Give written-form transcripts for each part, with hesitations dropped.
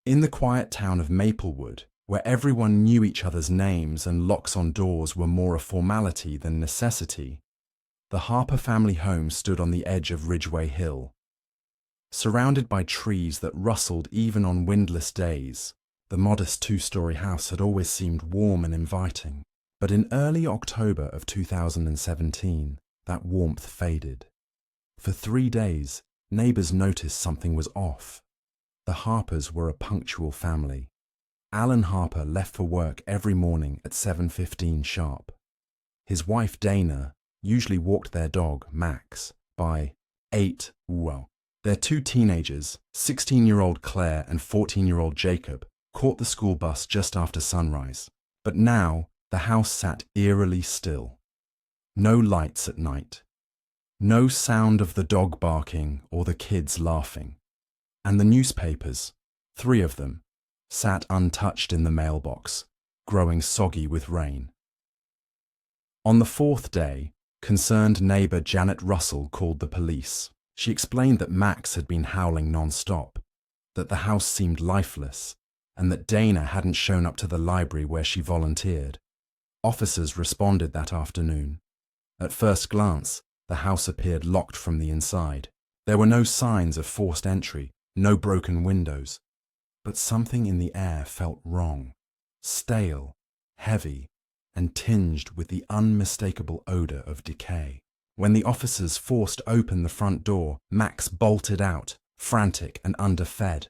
In the quiet town of Maplewood, where everyone knew each other's names and locks on doors were more a formality than necessity, the Harper family home stood on the edge of Ridgeway Hill. Surrounded by trees that rustled even on windless days, the modest two-story house had always seemed warm and inviting. But in early October of 2017, that warmth faded. For 3 days, neighbors noticed something was off. The Harpers were a punctual family. Alan Harper left for work every morning at 7:15 sharp. His wife Dana usually walked their dog, Max, by 8. Their 2 teenagers, 16-year-old Claire and 14-year-old Jacob, caught the school bus just after sunrise. But now, the house sat eerily still. No lights at night. No sound of the dog barking or the kids laughing. And the newspapers, 3 of them, sat untouched in the mailbox, growing soggy with rain. On the 4th day, concerned neighbor Janet Russell called the police. She explained that Max had been howling non-stop, that the house seemed lifeless, and that Dana hadn't shown up to the library where she volunteered. Officers responded that afternoon. At first glance, the house appeared locked from the inside. There were no signs of forced entry, no broken windows. But something in the air felt wrong, stale, heavy, and tinged with the unmistakable odor of decay. When the officers forced open the front door, Max bolted out, frantic and underfed.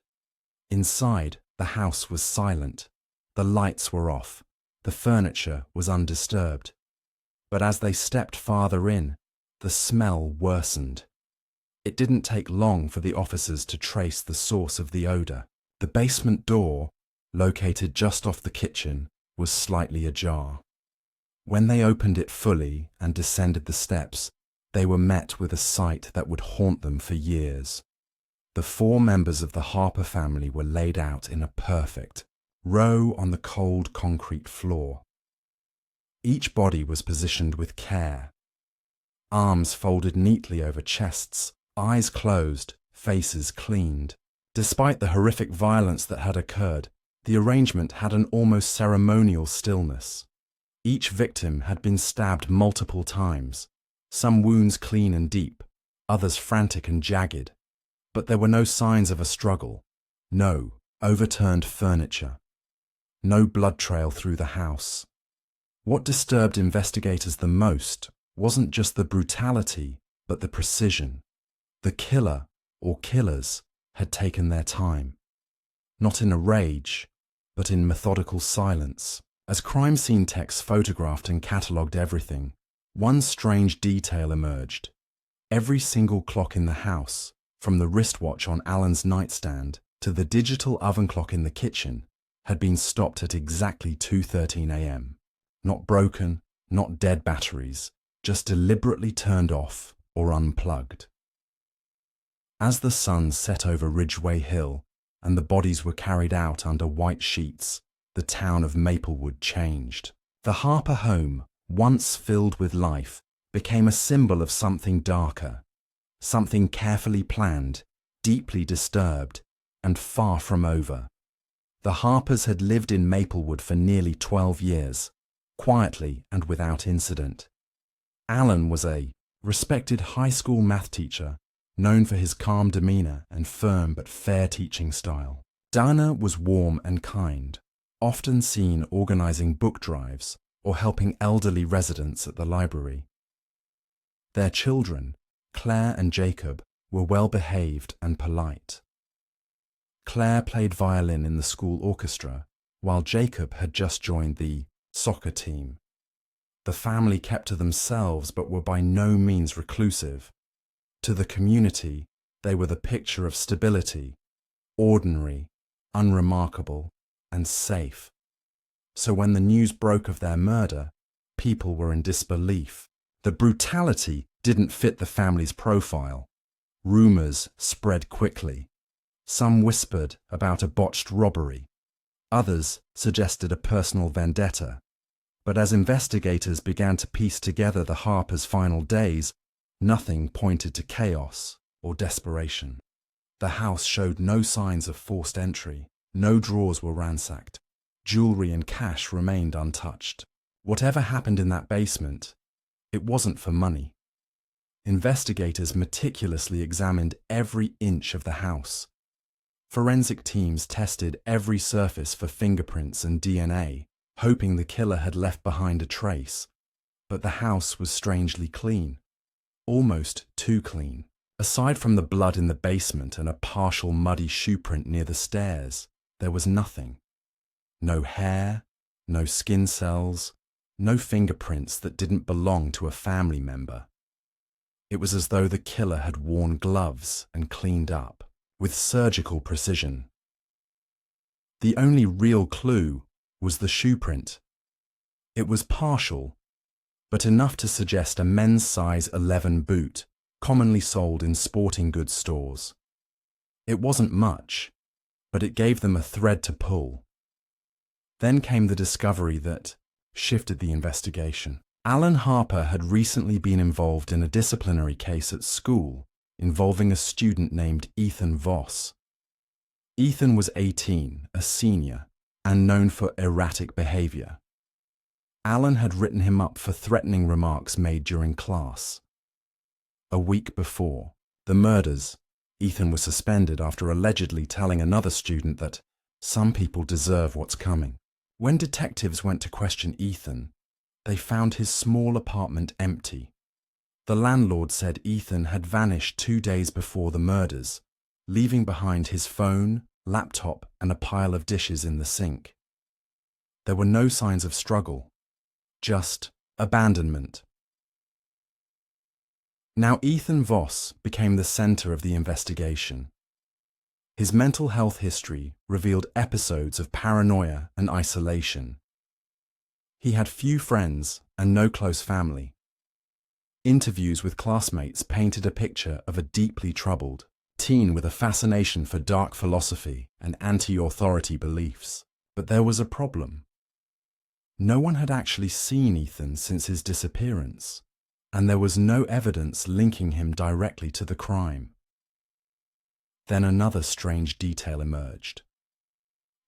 Inside, the house was silent. The lights were off. The furniture was undisturbed. But as they stepped farther in, the smell worsened. It didn't take long for the officers to trace the source of the odor. The basement door, located just off the kitchen, was slightly ajar. When they opened it fully and descended the steps, they were met with a sight that would haunt them for years. The 4 members of the Harper family were laid out in a perfect row on the cold concrete floor. Each body was positioned with care. Arms folded neatly over chests, eyes closed, faces cleaned. Despite the horrific violence that had occurred, the arrangement had an almost ceremonial stillness. Each victim had been stabbed multiple times, some wounds clean and deep, others frantic and jagged. But there were no signs of a struggle, no overturned furniture, no blood trail through the house. What disturbed investigators the most wasn't just the brutality, but the precision. The killer, or killers, had taken their time. Not in a rage, but in methodical silence. As crime scene techs photographed and catalogued everything, one strange detail emerged. Every single clock in the house, from the wristwatch on Alan's nightstand to the digital oven clock in the kitchen, had been stopped at exactly 2:13 a.m. Not broken, not dead batteries, just deliberately turned off or unplugged. As the sun set over Ridgeway Hill and the bodies were carried out under white sheets, the town of Maplewood changed. The Harper home, once filled with life, became a symbol of something darker, something carefully planned, deeply disturbed, and far from over. The Harpers had lived in Maplewood for nearly 12 years, quietly and without incident. Alan was a respected high school math teacher, known for his calm demeanor and firm but fair teaching style. Dana was warm and kind, often seen organizing book drives or helping elderly residents at the library. Their children, Claire and Jacob, were well behaved and polite. Claire played violin in the school orchestra, while Jacob had just joined the soccer team. The family kept to themselves but were by no means reclusive. To the community, they were the picture of stability, ordinary, unremarkable, and safe. So when the news broke of their murder, people were in disbelief. The brutality didn't fit the family's profile. Rumors spread quickly. Some whispered about a botched robbery. Others suggested a personal vendetta. But as investigators began to piece together the Harpers' final days, nothing pointed to chaos or desperation. The house showed no signs of forced entry, No drawers were ransacked. Jewelry and cash remained untouched. Whatever happened in that basement, it wasn't for money. Investigators meticulously examined every inch of the house. Forensic teams tested every surface for fingerprints and DNA, hoping the killer had left behind a trace. But the house was strangely clean. Almost too clean. Aside from the blood in the basement and a partial muddy shoe print near the stairs, there was nothing. No hair, no skin cells, no fingerprints that didn't belong to a family member. It was as though the killer had worn gloves and cleaned up, with surgical precision. The only real clue was the shoe print. It was partial, but enough to suggest a men's size 11 boot, commonly sold in sporting goods stores. It wasn't much, but it gave them a thread to pull. Then came the discovery that shifted the investigation. Alan Harper had recently been involved in a disciplinary case at school involving a student named Ethan Voss. Ethan was 18, a senior, and known for erratic behavior. Alan had written him up for threatening remarks made during class. A week before the murders, Ethan was suspended after allegedly telling another student that some people deserve what's coming. When detectives went to question Ethan, they found his small apartment empty. The landlord said Ethan had vanished 2 days before the murders, leaving behind his phone, laptop, and a pile of dishes in the sink. There were no signs of struggle, just abandonment. Now Ethan Voss became the center of the investigation. His mental health history revealed episodes of paranoia and isolation. He had few friends and no close family. Interviews with classmates painted a picture of a deeply troubled teen with a fascination for dark philosophy and anti-authority beliefs. But there was a problem. No one had actually seen Ethan since his disappearance, and there was no evidence linking him directly to the crime. Then another strange detail emerged.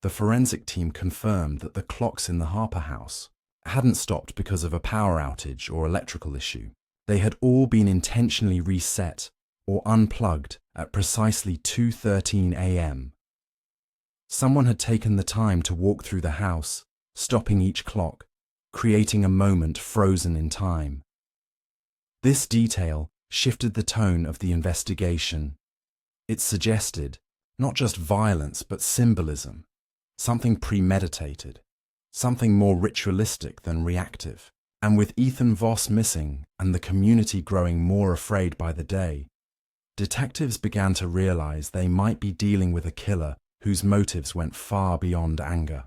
The forensic team confirmed that the clocks in the Harper house hadn't stopped because of a power outage or electrical issue. They had all been intentionally reset or unplugged at precisely 2:13 a.m. Someone had taken the time to walk through the house, stopping each clock, creating a moment frozen in time. This detail shifted the tone of the investigation. It suggested not just violence but symbolism, something premeditated, something more ritualistic than reactive. And with Ethan Voss missing and the community growing more afraid by the day, detectives began to realize they might be dealing with a killer whose motives went far beyond anger.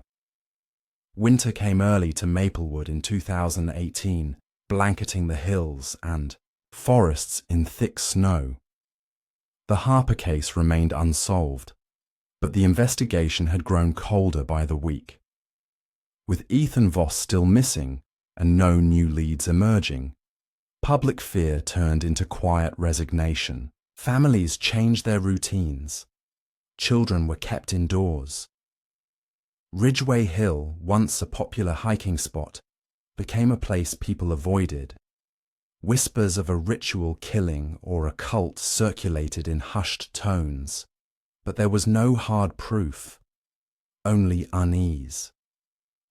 Winter came early to Maplewood in 2018, blanketing the hills and forests in thick snow. The Harper case remained unsolved, but the investigation had grown colder by the week. With Ethan Voss still missing and no new leads emerging, public fear turned into quiet resignation. Families changed their routines. Children were kept indoors. Ridgeway Hill, once a popular hiking spot, became a place people avoided. Whispers of a ritual killing or a cult circulated in hushed tones, but there was no hard proof, only unease.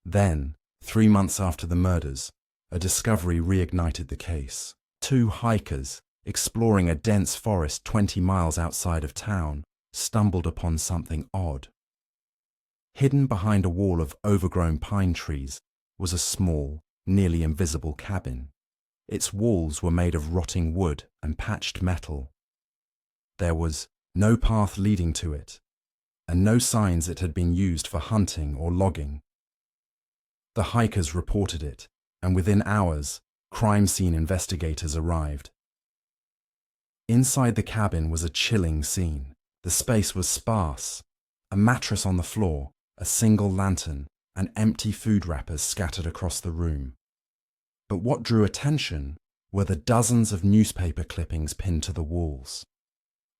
Then, 3 months after the murders, a discovery reignited the case. 2 hikers, exploring a dense forest 20 miles outside of town, stumbled upon something odd. Hidden behind a wall of overgrown pine trees was a small, nearly invisible cabin. Its walls were made of rotting wood and patched metal. There was no path leading to it, and no signs it had been used for hunting or logging. The hikers reported it, and within hours, crime scene investigators arrived. Inside the cabin was a chilling scene. The space was sparse, a mattress on the floor, a single lantern, and empty food wrappers scattered across the room. But what drew attention were the dozens of newspaper clippings pinned to the walls.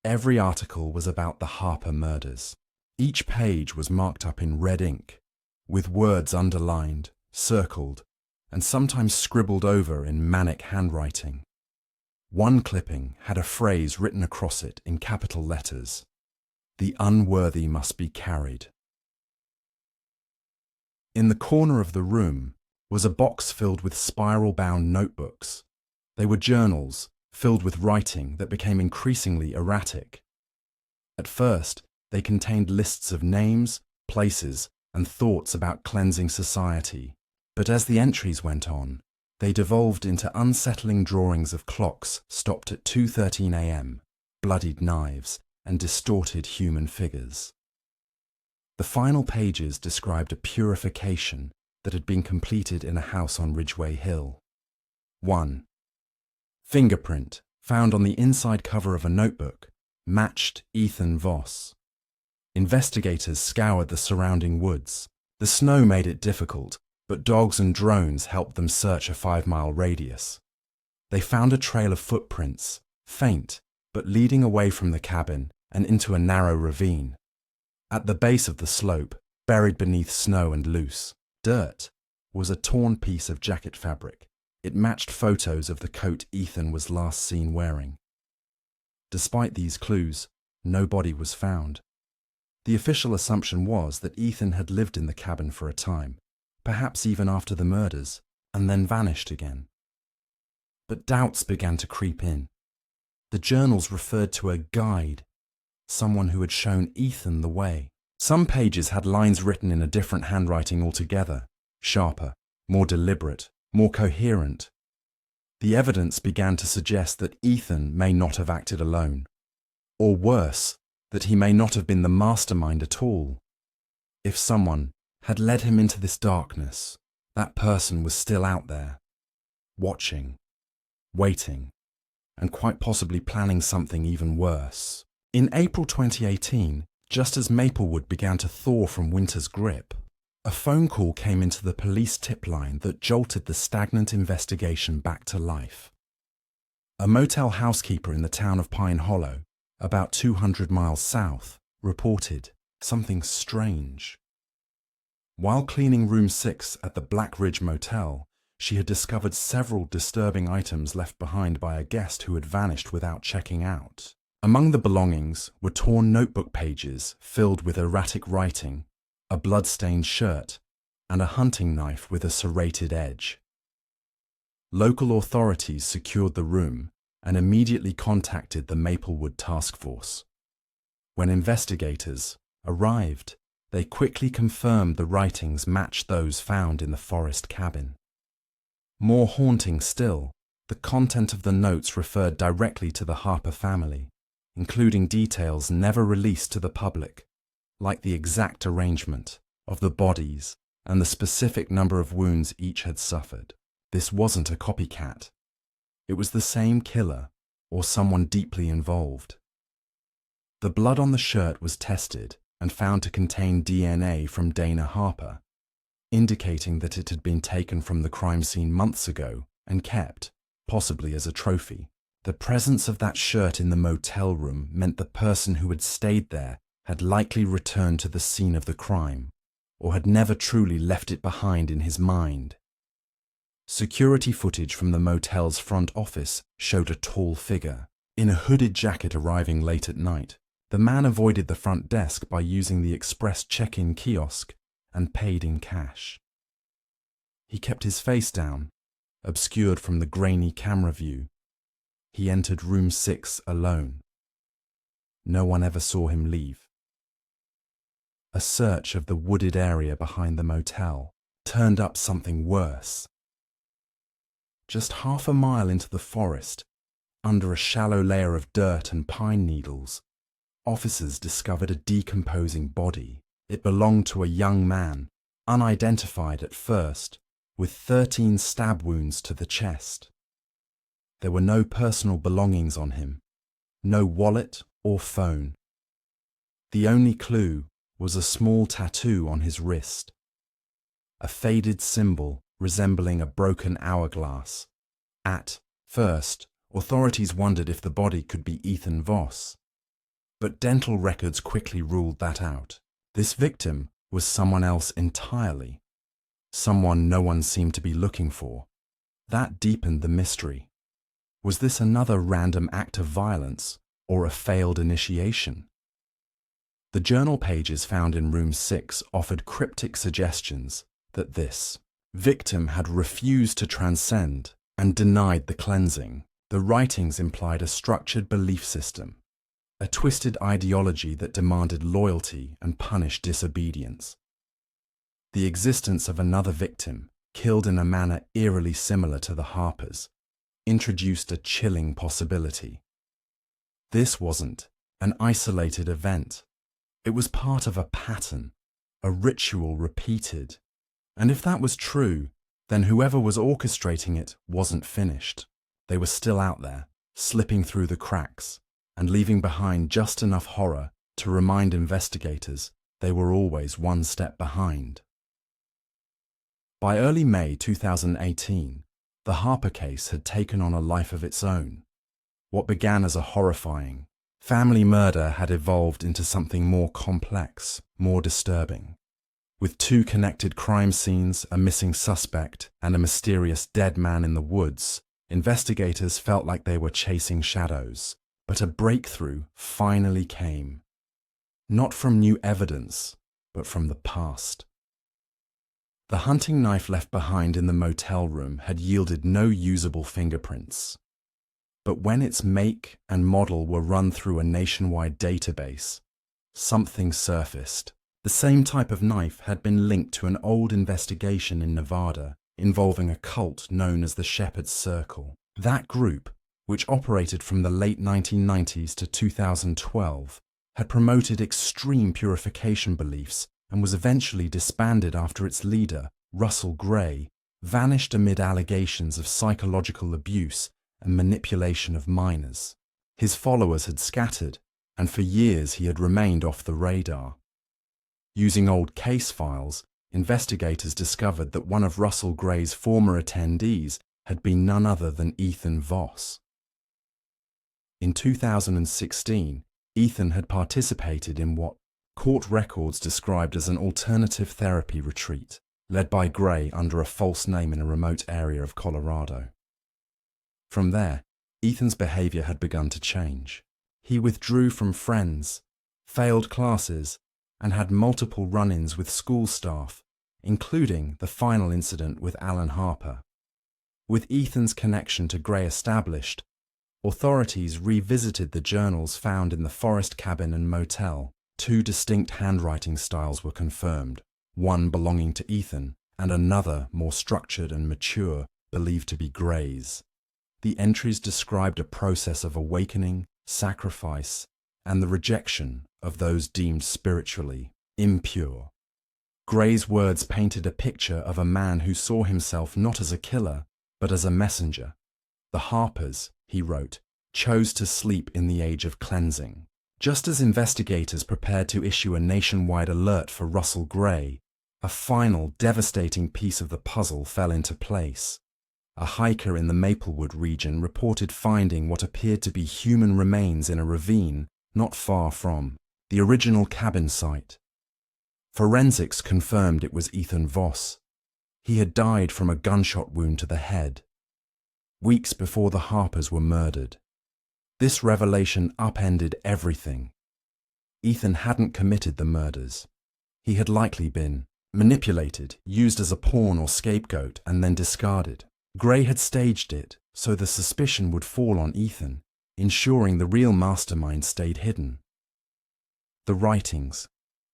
Every article was about the Harper murders. Each page was marked up in red ink, with words underlined, circled, and sometimes scribbled over in manic handwriting. One clipping had a phrase written across it in capital letters: "The unworthy must be carried." In the corner of the room was a box filled with spiral-bound notebooks. They were journals filled with writing that became increasingly erratic. At first, they contained lists of names, places, and thoughts about cleansing society. But as the entries went on, they devolved into unsettling drawings of clocks stopped at 2:13 a.m., bloodied knives, and distorted human figures. The final pages described a purification that had been completed in a house on Ridgeway Hill. 1. Fingerprint, found on the inside cover of a notebook, matched Ethan Voss. Investigators scoured the surrounding woods. The snow made it difficult, but dogs and drones helped them search a 5-mile radius. They found a trail of footprints, faint, but leading away from the cabin and into a narrow ravine. At the base of the slope, buried beneath snow and loose dirt, was a torn piece of jacket fabric. It matched photos of the coat Ethan was last seen wearing. Despite these clues, no body was found. The official assumption was that Ethan had lived in the cabin for a time, perhaps even after the murders, and then vanished again. But doubts began to creep in. The journals referred to a guide, someone who had shown Ethan the way. Some pages had lines written in a different handwriting altogether, sharper, more deliberate, more coherent. The evidence began to suggest that Ethan may not have acted alone, or worse, that he may not have been the mastermind at all. If someone had led him into this darkness, that person was still out there, watching, waiting, and quite possibly planning something even worse. In April 2018, just as Maplewood began to thaw from winter's grip, a phone call came into the police tip line that jolted the stagnant investigation back to life. A motel housekeeper in the town of Pine Hollow, about 200 miles south, reported something strange. While cleaning room 6 at the Black Ridge Motel, she had discovered several disturbing items left behind by a guest who had vanished without checking out. Among the belongings were torn notebook pages filled with erratic writing, a blood-stained shirt, and a hunting knife with a serrated edge. Local authorities secured the room and immediately contacted the Maplewood Task Force. When investigators arrived, they quickly confirmed the writings matched those found in the forest cabin. More haunting still, the content of the notes referred directly to the Harper family, including details never released to the public, like the exact arrangement of the bodies and the specific number of wounds each had suffered. This wasn't a copycat. It was the same killer or someone deeply involved. The blood on the shirt was tested and found to contain DNA from Dana Harper, indicating that it had been taken from the crime scene months ago and kept, possibly as a trophy. The presence of that shirt in the motel room meant the person who had stayed there had likely returned to the scene of the crime, or had never truly left it behind in his mind. Security footage from the motel's front office showed a tall figure, in a hooded jacket arriving late at night. The man avoided the front desk by using the express check-in kiosk and paid in cash. He kept his face down, obscured from the grainy camera view. He entered room 6 alone. No one ever saw him leave. A search of the wooded area behind the motel turned up something worse. Just half a mile into the forest, under a shallow layer of dirt and pine needles, officers discovered a decomposing body. It belonged to a young man, unidentified at first, with 13 stab wounds to the chest. There were no personal belongings on him, no wallet or phone. The only clue was a small tattoo on his wrist, a faded symbol resembling a broken hourglass. At first, authorities wondered if the body could be Ethan Voss, but dental records quickly ruled that out. This victim was someone else entirely, someone no one seemed to be looking for. That deepened the mystery. Was this another random act of violence or a failed initiation? The journal pages found in room 6 offered cryptic suggestions that this victim had refused to transcend and denied the cleansing. The writings implied a structured belief system, a twisted ideology that demanded loyalty and punished disobedience. The existence of another victim, killed in a manner eerily similar to the Harpers, introduced a chilling possibility. This wasn't an isolated event. It was part of a pattern, a ritual repeated. And if that was true, then whoever was orchestrating it wasn't finished. They were still out there, slipping through the cracks, and leaving behind just enough horror to remind investigators they were always one step behind. By early May 2018, the Harper case had taken on a life of its own. What began as a horrifying family murder had evolved into something more complex, more disturbing. With 2 connected crime scenes, a missing suspect, and a mysterious dead man in the woods, investigators felt like they were chasing shadows. But a breakthrough finally came. Not from new evidence, but from the past. The hunting knife left behind in the motel room had yielded no usable fingerprints. But when its make and model were run through a nationwide database, something surfaced. The same type of knife had been linked to an old investigation in Nevada involving a cult known as the Shepherd's Circle. That group, which operated from the late 1990s to 2012, had promoted extreme purification beliefs and was eventually disbanded after its leader, Russell Gray, vanished amid allegations of psychological abuse and manipulation of minors. His followers had scattered, and for years he had remained off the radar. Using old case files, investigators discovered that one of Russell Gray's former attendees had been none other than Ethan Voss. In 2016, Ethan had participated in what court records described as an alternative therapy retreat, led by Gray under a false name in a remote area of Colorado. From there, Ethan's behavior had begun to change. He withdrew from friends, failed classes, and had multiple run-ins with school staff, including the final incident with Alan Harper. With Ethan's connection to Gray established, authorities revisited the journals found in the forest cabin and motel. 2 distinct handwriting styles were confirmed, one belonging to Ethan and another more structured and mature, believed to be Gray's. The entries described a process of awakening, sacrifice, and the rejection of those deemed spiritually impure. Gray's words painted a picture of a man who saw himself not as a killer, but as a messenger. The Harpers, he wrote, chose to sleep in the age of cleansing. Just as investigators prepared to issue a nationwide alert for Russell Gray, a final devastating piece of the puzzle fell into place. A hiker in the Maplewood region reported finding what appeared to be human remains in a ravine not far from the original cabin site. Forensics confirmed it was Ethan Voss. He had died from a gunshot wound to the head, weeks before the Harpers were murdered. This revelation upended everything. Ethan hadn't committed the murders. He had likely been manipulated, used as a pawn or scapegoat, and then discarded. Gray had staged it so the suspicion would fall on Ethan, ensuring the real mastermind stayed hidden. The writings,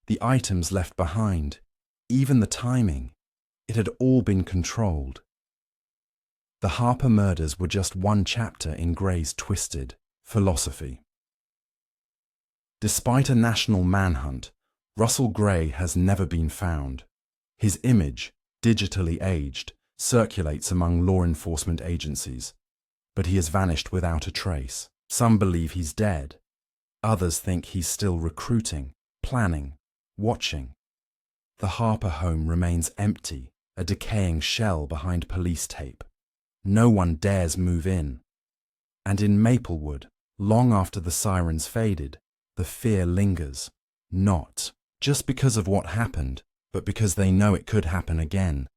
the items left behind, even the timing, it had all been controlled. The Harper murders were just one chapter in Gray's twisted philosophy. Despite a national manhunt, Russell Gray has never been found. His image, digitally aged, circulates among law enforcement agencies, but he has vanished without a trace. Some believe he's dead. Others think he's still recruiting, planning, watching. The Harper home remains empty, a decaying shell behind police tape. No one dares move in. And in Maplewood, long after the sirens faded, the fear lingers. Not just because of what happened, but because they know it could happen again.